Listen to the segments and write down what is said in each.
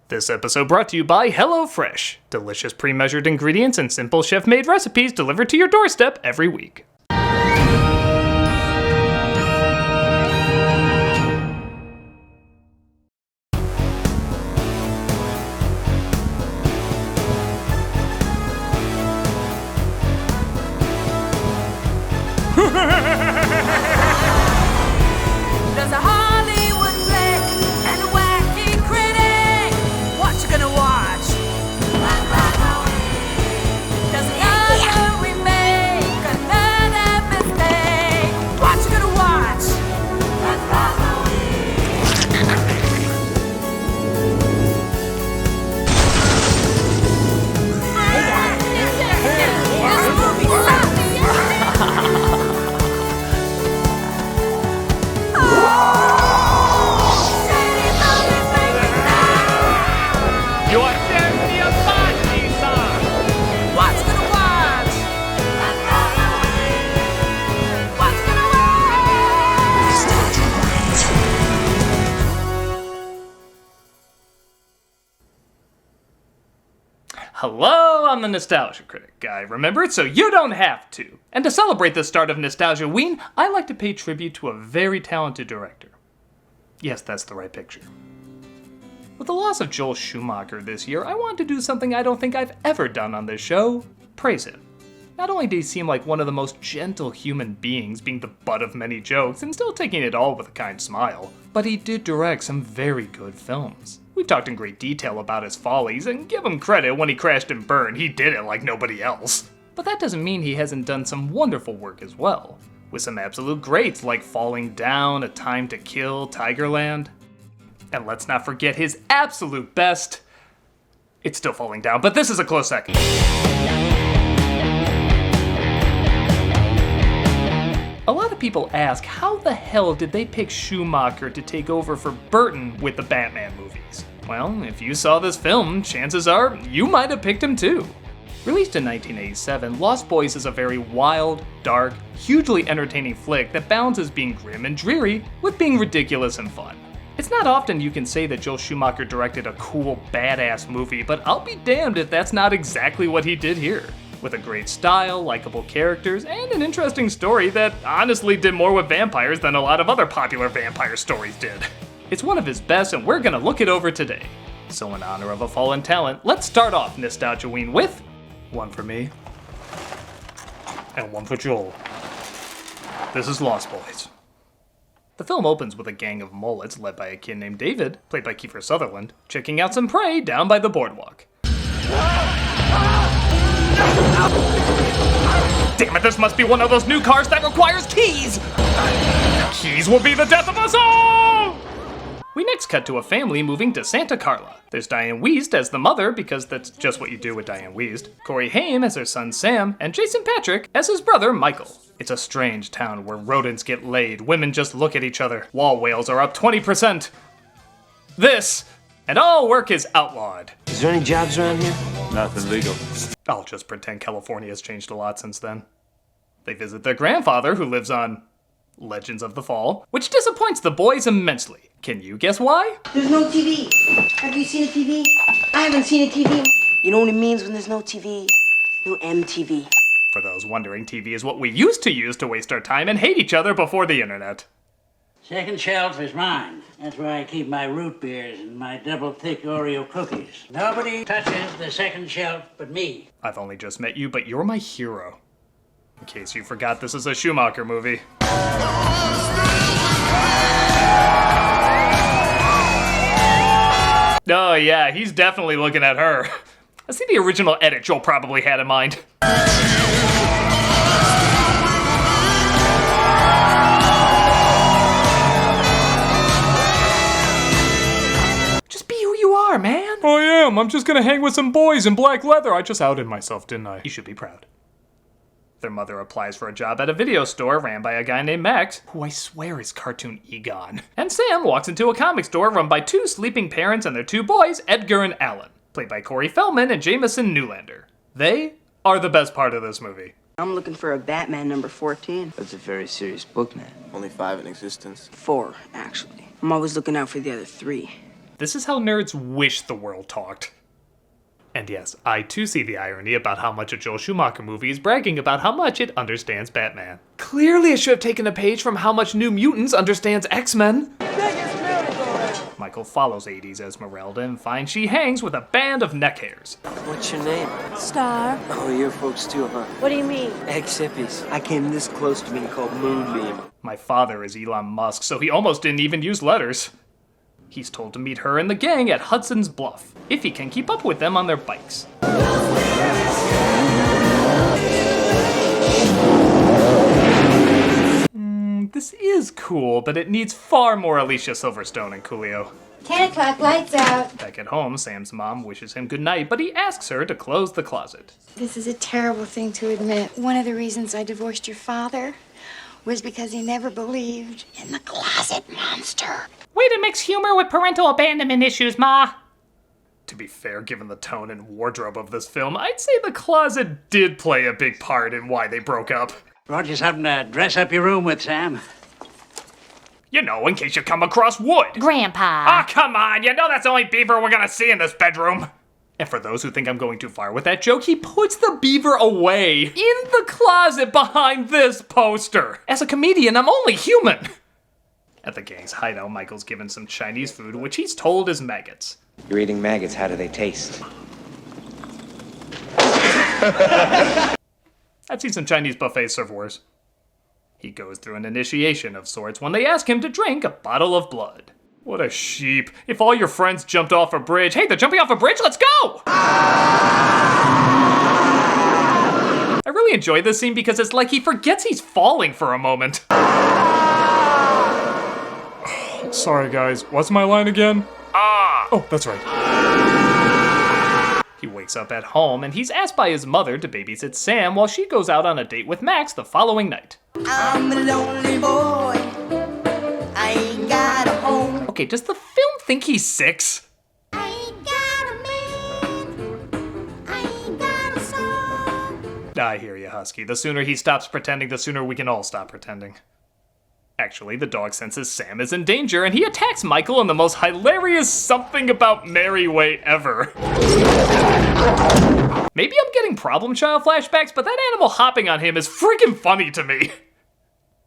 This episode brought to you by HelloFresh. Delicious pre-measured ingredients and simple chef-made recipes delivered to your doorstep every week. There's a Hollywood flick and a wacky critic. What you gonna watch? There's another remake, another mistake. What you gonna watch? This movie sucks. Hello, I'm the Nostalgia Critic guy, remember it so you don't have to. And to celebrate the start of Nostalgiaween, I like to pay tribute to a very talented director. Yes, that's the right picture. With the loss of Joel Schumacher this year, I wanted to do something I don't think I've ever done on this show: praise him. Not only did he seem like one of the most gentle human beings, being the butt of many jokes and still taking it all with a kind smile, but he did direct some very good films. We've talked in great detail about his follies, and give him credit, when he crashed and burned, he did it like nobody else. But that doesn't mean he hasn't done some wonderful work as well, with some absolute greats like Falling Down, A Time to Kill, Tigerland. And let's not forget his absolute best. It's still Falling Down, but this is a close second. A lot of people ask, how the hell did they pick Schumacher to take over for Burton with the Batman movies? Well, if you saw this film, chances are you might have picked him too. Released in 1987, Lost Boys is a very wild, dark, hugely entertaining flick that balances being grim and dreary with being ridiculous and fun. It's not often you can say that Joel Schumacher directed a cool, badass movie, but I'll be damned if that's not exactly what he did here. With a great style, likable characters, and an interesting story that honestly did more with vampires than a lot of other popular vampire stories did. It's one of his best, and we're gonna look it over today. So in honor of a fallen talent, let's start off Nostalgiaween with one for me, and one for Joel. This is Lost Boys. The film opens with a gang of mullets led by a kid named David, played by Kiefer Sutherland, checking out some prey down by the boardwalk. Damn it, this must be one of those new cars that requires keys! Keys will be the death of us all! We next cut to a family moving to Santa Carla. There's Dianne Wiest as the mother, because that's just what you do with Dianne Wiest, Corey Haim as her son Sam, and Jason Patric as his brother Michael. It's a strange town where rodents get laid, women just look at each other, wall whales are up 20%. This, and all work is outlawed. Is there any jobs around here? Nothing legal. I'll just pretend California has changed a lot since then. They visit their grandfather, who lives on Legends of the Fall, which disappoints the boys immensely. Can you guess why? There's no TV. Have you seen a TV? I haven't seen a TV. You know what it means when there's no TV? No MTV. For those wondering, TV is what we used to use to waste our time and hate each other before the internet. Second shelf is mine. That's where I keep my root beers and my double thick Oreo cookies. Nobody touches the second shelf but me. I've only just met you, but you're my hero. In case you forgot, this is a Schumacher movie. Oh yeah, he's definitely looking at her. I see the original edit Joel probably had in mind. Just be who you are, man. I am. I'm just gonna hang with some boys in black leather. I just outed myself, didn't I? You should be proud. Their mother applies for a job at a video store ran by a guy named Max, who I swear is cartoon Egon. And Sam walks into a comic store run by two sleeping parents and their two boys, Edgar and Alan, played by Corey Feldman and Jamison Newlander. They are the best part of this movie. I'm looking for a Batman number 14. That's a very serious book, man. Only 5 in existence. 4, actually. I'm always looking out for the other 3. This is how nerds wish the world talked. And yes, I too see the irony about how much a Joel Schumacher movie is bragging about how much it understands Batman. Clearly it should have taken a page from how much New Mutants understands X-Men. Michael follows 80s Esmeralda and finds she hangs with a band of neck hairs. What's your name? Star. Oh, you're folks too, huh? What do you mean? Ex-hippies. I came this close to being called Moonbeam. My father is Elon Musk, so he almost didn't even use letters. He's told to meet her and the gang at Hudson's Bluff, if he can keep up with them on their bikes. This is cool, but it needs far more Alicia Silverstone and Coolio. 10 o'clock, lights out. Back at home, Sam's mom wishes him goodnight, but he asks her to close the closet. This is a terrible thing to admit. One of the reasons I divorced your father was because he never believed in the closet monster. Way to mix humor with parental abandonment issues, Ma! To be fair, given the tone and wardrobe of this film, I'd say the closet did play a big part in why they broke up. Brought you something to dress up your room with, Sam. You know, in case you come across wood. Grandpa. Ah, come on, you know that's the only beaver we're gonna see in this bedroom. And for those who think I'm going too far with that joke, he puts the beaver away in the closet behind this poster. As a comedian, I'm only human. At the gang's hideout, Michael's given some Chinese food, which he's told is maggots. You're eating maggots. How do they taste? I've seen some Chinese buffets serve worse. He goes through an initiation of sorts when they ask him to drink a bottle of blood. What a sheep. If all your friends jumped off a bridge, hey, they're jumping off a bridge, let's go! I really enjoy this scene because it's like he forgets he's falling for a moment. Sorry guys, what's my line again? Oh, that's right. He wakes up at home and he's asked by his mother to babysit Sam while she goes out on a date with Max the following night. I'm a lonely boy. I ain't got a home. Okay, does the film think he's 6? I ain't got a man. I ain't got a song. I hear you, Husky. The sooner he stops pretending, the sooner we can all stop pretending. Actually, the dog senses Sam is in danger, and he attacks Michael in the most hilarious something about Mary way ever. Maybe I'm getting problem child flashbacks, but that animal hopping on him is freaking funny to me.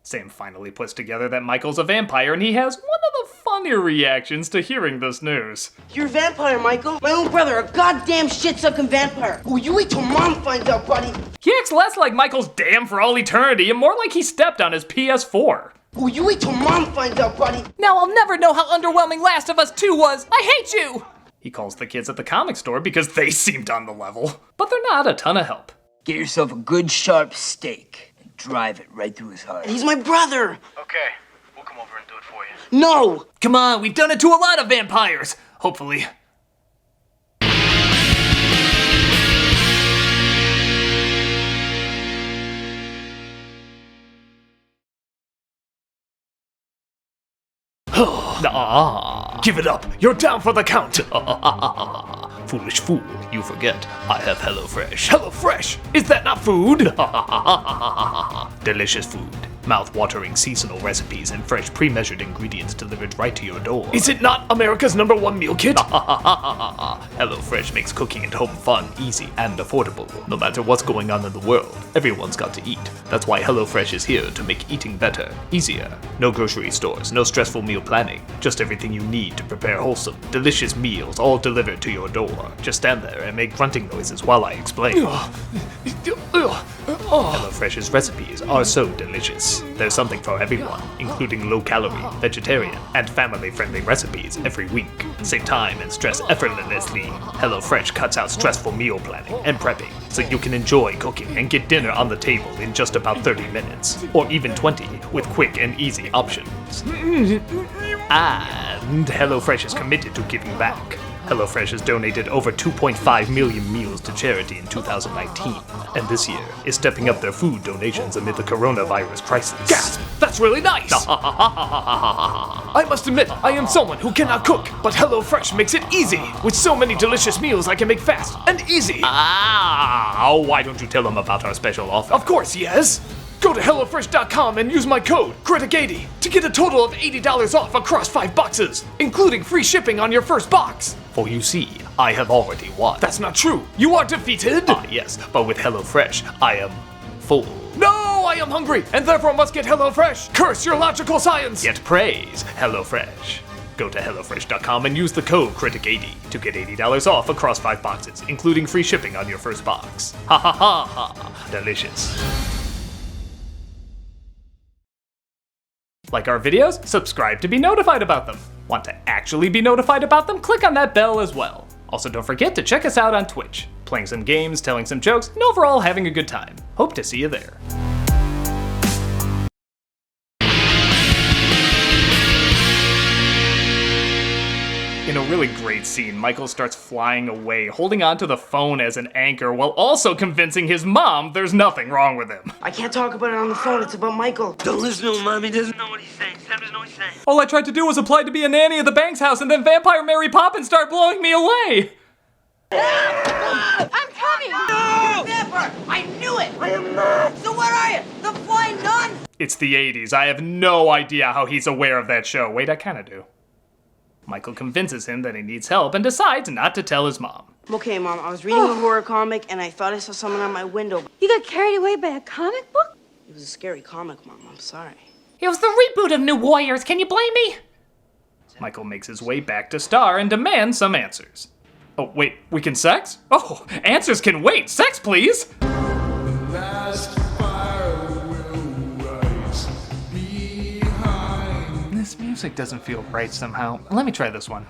Sam finally puts together that Michael's a vampire, and he has one of the funnier reactions to hearing this news. You're a vampire, Michael. My own brother, a goddamn shit-sucking vampire. Oh, you wait till Mom finds out, buddy. He acts less like Michael's damn for all eternity and more like he stepped on his PS4. Oh, you wait till Mom finds out, buddy. Now I'll never know how underwhelming Last of Us 2 was. I hate you! He calls the kids at the comic store because they seemed on the level. But they're not a ton of help. Get yourself a good sharp steak and drive it right through his heart. He's my brother. Okay, we'll come over and do it for you. No. Come on, we've done it to a lot of vampires. Hopefully. Give it up! You're down for the count! Foolish fool, you forget, I have HelloFresh. HelloFresh! Is that not food? Delicious food. Mouth-watering seasonal recipes and fresh pre-measured ingredients delivered right to your door. Is it not America's #1 meal kit? HelloFresh makes cooking at home fun, easy, and affordable. No matter what's going on in the world, everyone's got to eat. That's why HelloFresh is here to make eating better, easier. No grocery stores, no stressful meal planning. Just everything you need to prepare wholesome, delicious meals all delivered to your door. Just stand there and make grunting noises while I explain. HelloFresh's recipes are so delicious. There's something for everyone, including low-calorie, vegetarian, and family-friendly recipes every week. Save time and stress effortlessly. HelloFresh cuts out stressful meal planning and prepping, so you can enjoy cooking and get dinner on the table in just about 30 minutes, or even 20, with quick and easy options. And HelloFresh is committed to giving back. HelloFresh has donated over 2.5 million meals to charity in 2019, and this year is stepping up their food donations amid the coronavirus crisis. Gasp! That's really nice! I must admit, I am someone who cannot cook, but HelloFresh makes it easy! With so many delicious meals I can make fast and easy! Why don't you tell them about our special offer? Of course, yes! Go to HelloFresh.com and use my code CRITIC80 to get a total of $80 off across 5 boxes, including free shipping on your first box. For you see, I have already won. That's not true. You are defeated. Ah, yes, but with HelloFresh, I am full. No, I am hungry, and therefore must get HelloFresh. Curse your logical science. Yet praise HelloFresh. Go to HelloFresh.com and use the code CRITIC80 to get $80 off across 5 boxes, including free shipping on your first box. Ha ha ha ha. Delicious. Like our videos? Subscribe to be notified about them. Want to actually be notified about them? Click on that bell as well. Also, don't forget to check us out on Twitch. Playing some games, telling some jokes, and overall having a good time. Hope to see you there. In a really great scene, Michael starts flying away, holding onto the phone as an anchor, while also convincing his mom there's nothing wrong with him. I can't talk about it on the phone. It's about Michael. Don't listen to him, Mom. He doesn't know what he's saying. Sam doesn't know what he's saying. All I tried to do was apply to be a nanny at the Banks house, and then Vampire Mary Poppins started blowing me away. I'm coming! No! Never! I knew it! I am not! So where are you? The flying nun? It's the 80s. I have no idea how he's aware of that show. Wait, I kinda do. Michael convinces him that he needs help and decides not to tell his mom. Okay, Mom, I was reading a horror comic and I thought I saw someone on my window. You got carried away by a comic book? It was a scary comic, Mom. I'm sorry. It was the reboot of New Warriors. Can you blame me? Michael makes his way back to Star and demands some answers. Oh, wait, we can sex? Oh, answers can wait. Sex, please! This music doesn't feel right somehow. Let me try this one.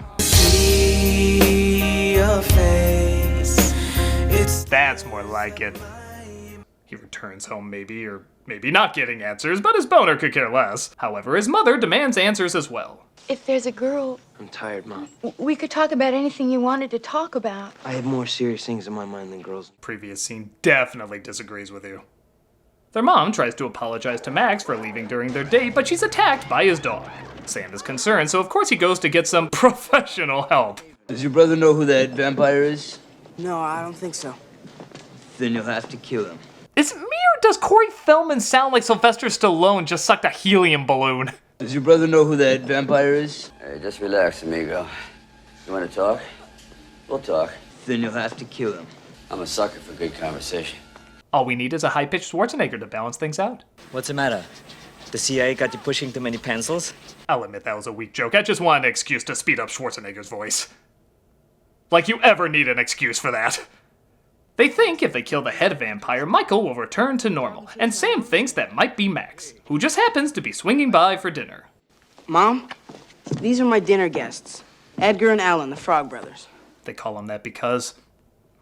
That's more like it. He returns home maybe, or maybe not getting answers, but his boner could care less. However, his mother demands answers as well. If there's a girl, I'm tired, Mom. we could talk about anything you wanted to talk about. I have more serious things in my mind than girls. Previous scene definitely disagrees with you. Their mom tries to apologize to Max for leaving during their date, but she's attacked by his dog. Sam is concerned, so of course he goes to get some professional help. Does your brother know who that vampire is? No, I don't think so. Then you'll have to kill him. Is it me or does Corey Feldman sound like Sylvester Stallone just sucked a helium balloon? Does your brother know who that vampire is? Hey, just relax, amigo. You want to talk? We'll talk. Then you'll have to kill him. I'm a sucker for good conversation. All we need is a high-pitched Schwarzenegger to balance things out. What's the matter? The CIA got you pushing too many pencils? I'll admit that was a weak joke. I just wanted an excuse to speed up Schwarzenegger's voice. Like you ever need an excuse for that. They think if they kill the head vampire, Michael will return to normal, and Sam thinks that might be Max, who just happens to be swinging by for dinner. Mom, these are my dinner guests. Edgar and Alan, the Frog Brothers. They call him that because,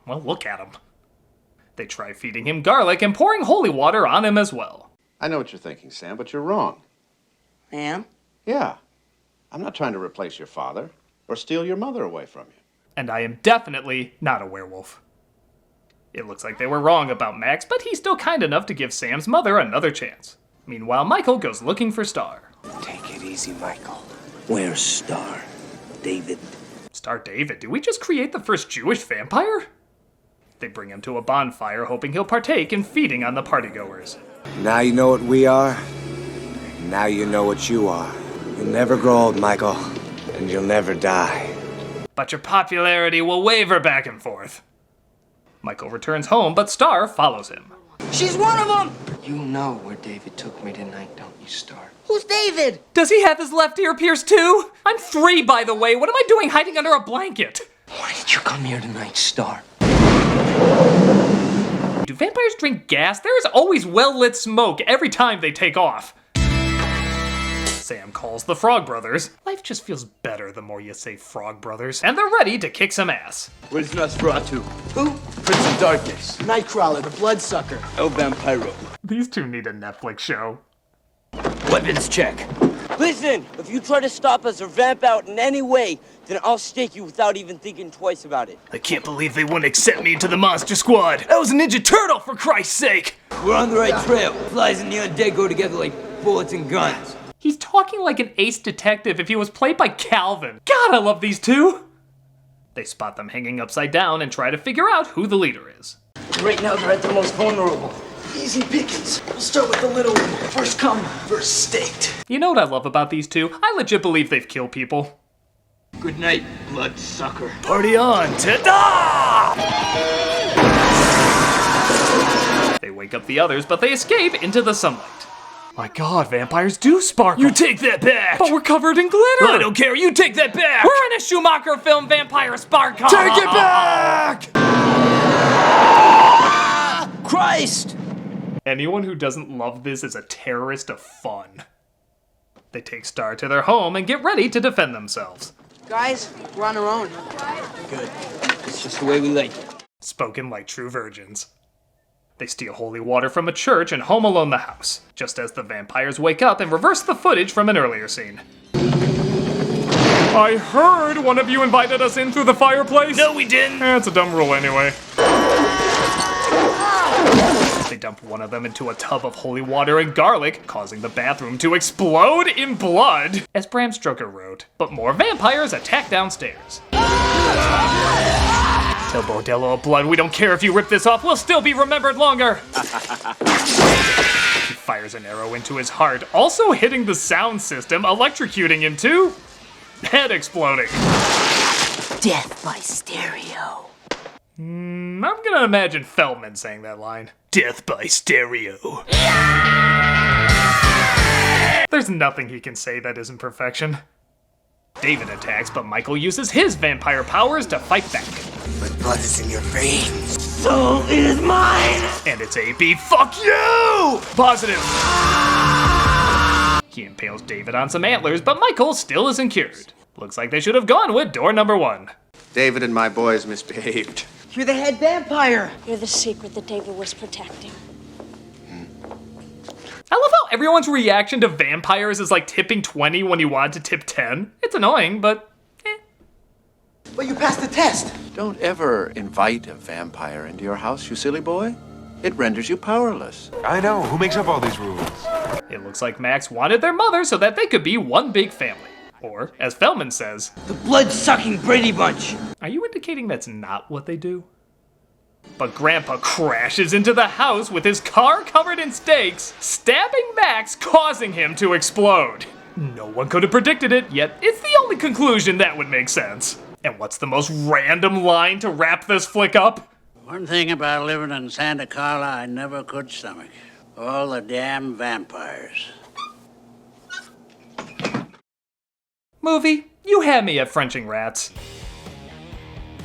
well, look at him. They try feeding him garlic and pouring holy water on him as well. I know what you're thinking, Sam, but you're wrong. I am? Yeah. I'm not trying to replace your father or steal your mother away from you. And I am definitely not a werewolf. It looks like they were wrong about Max, but he's still kind enough to give Sam's mother another chance. Meanwhile, Michael goes looking for Star. Take it easy, Michael. Where's Star? David. Star David? Did we just create the first Jewish vampire? They bring him to a bonfire, hoping he'll partake in feeding on the partygoers. Now you know what we are. Now you know what you are. You'll never grow old, Michael. And you'll never die. But your popularity will waver back and forth. Michael returns home, but Star follows him. She's one of them! You know where David took me tonight, don't you, Star? Who's David? Does he have his left ear pierced too? I'm 3, by the way. What am I doing hiding under a blanket? Why did you come here tonight, Star? Do vampires drink gas? There is always well-lit smoke every time they take off. Sam calls the Frog Brothers. Life just feels better the more you say Frog Brothers. And they're ready to kick some ass. Where's Nosferatu? Who? Prince of Darkness. Nightcrawler, the Bloodsucker. El Vampiro. These two need a Netflix show. Weapons check. Listen, if you try to stop us or vamp out in any way, then I'll stake you without even thinking twice about it. I can't believe they wouldn't accept me into the Monster Squad. That was a Ninja Turtle, for Christ's sake. We're on the right trail. Flies and the undead go together like bullets and guns. He's talking like an ace detective if he was played by Calvin. God, I love these two. They spot them hanging upside down and try to figure out who the leader is. Right now, they're at their most vulnerable. Easy pickings. We'll start with the little one. First come, first staked. You know what I love about these two? I legit believe they've killed people. Good night, bloodsucker. Party on, ta-da! They wake up the others, but they escape into the sunlight. My god, vampires do sparkle. You take that back! But we're covered in glitter! I don't care, you take that back! We're in a Schumacher film, Vampire Sparkle! Take it back! Christ! Anyone who doesn't love this is a terrorist of fun. They take Star to their home and get ready to defend themselves. Guys, we're on our own. Good. It's just the way we like it. Spoken like true virgins. They steal holy water from a church and home alone the house, just as the vampires wake up and reverse the footage from an earlier scene. I heard one of you invited us in through the fireplace. No, we didn't. It's a dumb rule anyway. They dump one of them into a tub of holy water and garlic, causing the bathroom to explode in blood, as Bram Stoker wrote. But more vampires attack downstairs. Tell Bordello of Blood we don't care if you rip this off, we'll still be remembered longer! He fires an arrow into his heart, also hitting the sound system, electrocuting him too. Head exploding. Death by stereo. I'm gonna imagine Feldman saying that line. Death by stereo. There's nothing he can say that isn't perfection. David attacks, but Michael uses his vampire powers to fight back. My blood is in your veins. So it is mine! And it's AB fuck you! Positive. He impales David on some antlers, but Michael still isn't cured. Looks like they should have gone with door number 1. David and my boys misbehaved. You're the head vampire. You're the secret that David was protecting. I love how everyone's reaction to vampires is like tipping 20 when you want to tip 10. It's annoying, but But you passed the test. Don't ever invite a vampire into your house, you silly boy. It renders you powerless. I know. Who makes up all these rules? It looks like Max wanted their mother so that they could be one big family. Or, as Feldman says, The blood-sucking Brady Bunch. Are you indicating that's not what they do? But Grandpa crashes into the house with his car covered in stakes, stabbing Max, causing him to explode. No one could have predicted it, yet it's the only conclusion that would make sense. And what's the most random line to wrap this flick up? One thing about living in Santa Carla I never could stomach. All the damn vampires. Movie, you had me at Frenching Rats.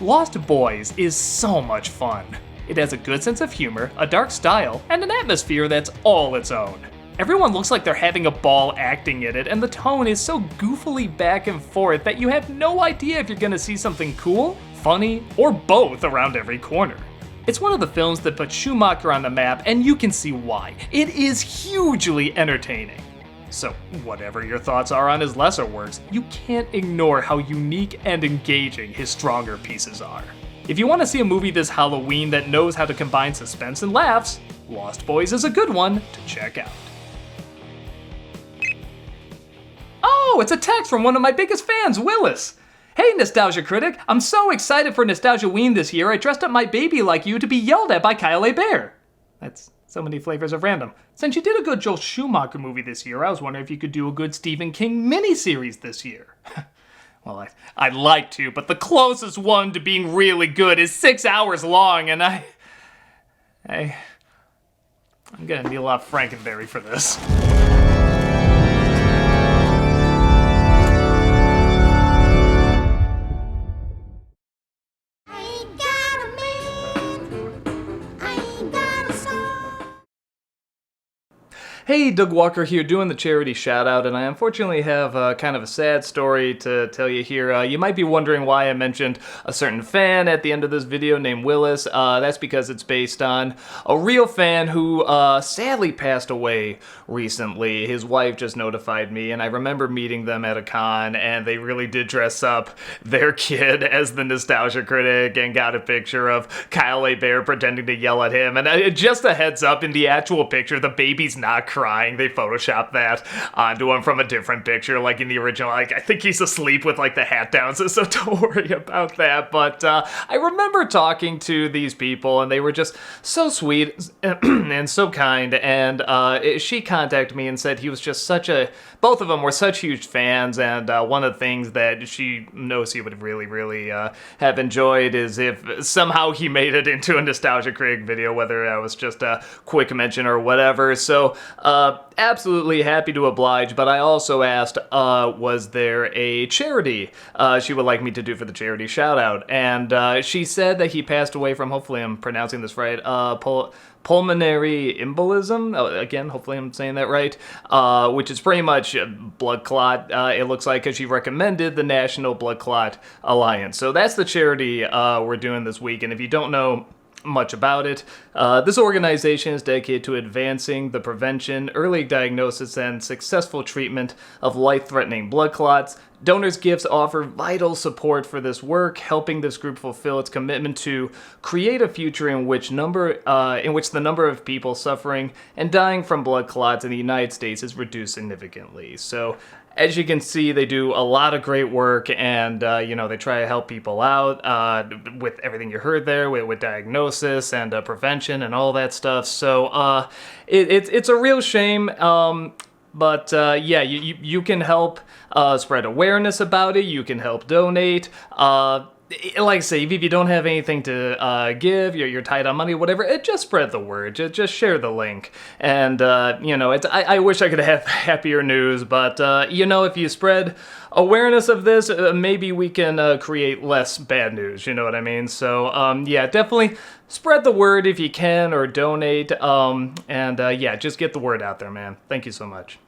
Lost Boys is so much fun. It has a good sense of humor, a dark style, and an atmosphere that's all its own. Everyone looks like they're having a ball acting in it, and the tone is so goofily back and forth that you have no idea if you're gonna see something cool, funny, or both around every corner. It's one of the films that put Schumacher on the map, and you can see why. It is hugely entertaining. So, whatever your thoughts are on his lesser works, you can't ignore how unique and engaging his stronger pieces are. If you want to see a movie this Halloween that knows how to combine suspense and laughs, Lost Boys is a good one to check out. Oh, it's a text from one of my biggest fans, Willis. Hey, Nostalgia Critic, I'm so excited for Nostalgiaween this year, I dressed up my baby like you to be yelled at by Kyle Bear. That's so many flavors of random. Since you did a good Joel Schumacher movie this year, I was wondering if you could do a good Stephen King miniseries this year. Well, I'd like to, but the closest one to being really good is 6 hours long, and I'm gonna need a lot of Frankenberry for this. Hey, Doug Walker here doing the charity shout out, and I unfortunately have kind of a sad story to tell you here. You might be wondering why I mentioned a certain fan at the end of this video named Willis. That's because it's based on a real fan who sadly passed away recently. His wife just notified me, and I remember meeting them at a con, and they really did dress up their kid as the Nostalgia Critic and got a picture of Kyle Bear pretending to yell at him. And just a heads up, in the actual picture, the baby's not crying. They photoshopped that onto him from a different picture, like in the original. Like, I think he's asleep with like the hat down, so don't worry about that. But I remember talking to these people, and they were just so sweet and so kind. And she contacted me and said he was just both of them were such huge fans. And one of the things that she knows he would really have enjoyed is if somehow he made it into a Nostalgia Critic video, whether that was just a quick mention or whatever. So absolutely happy to oblige, but I also asked, was there a charity she would like me to do for the charity shout out? And she said that he passed away from, hopefully I'm pronouncing this right, pulmonary embolism. Again, hopefully I'm saying that right, which is pretty much a blood clot, it looks like, because she recommended the National Blood Clot Alliance. So that's the charity we're doing this week, and if you don't know much about it, this organization is dedicated to advancing the prevention, early diagnosis, and successful treatment of life-threatening blood clots. Donors' gifts offer vital support for this work, helping this group fulfill its commitment to create a future in which the number of people suffering and dying from blood clots in the United States is reduced significantly. So, as you can see, they do a lot of great work, and they try to help people out with everything you heard there, with diagnosis and prevention and all that stuff. So it's a real shame. But you can help spread awareness about it. You can help donate. Like I say, if you don't have anything to give, you're tight on money, whatever, just spread the word. Just share the link. And, I wish I could have happier news, but, if you spread awareness of this, maybe we can create less bad news, you know what I mean? So, definitely spread the word if you can, or donate, just get the word out there, man. Thank you so much.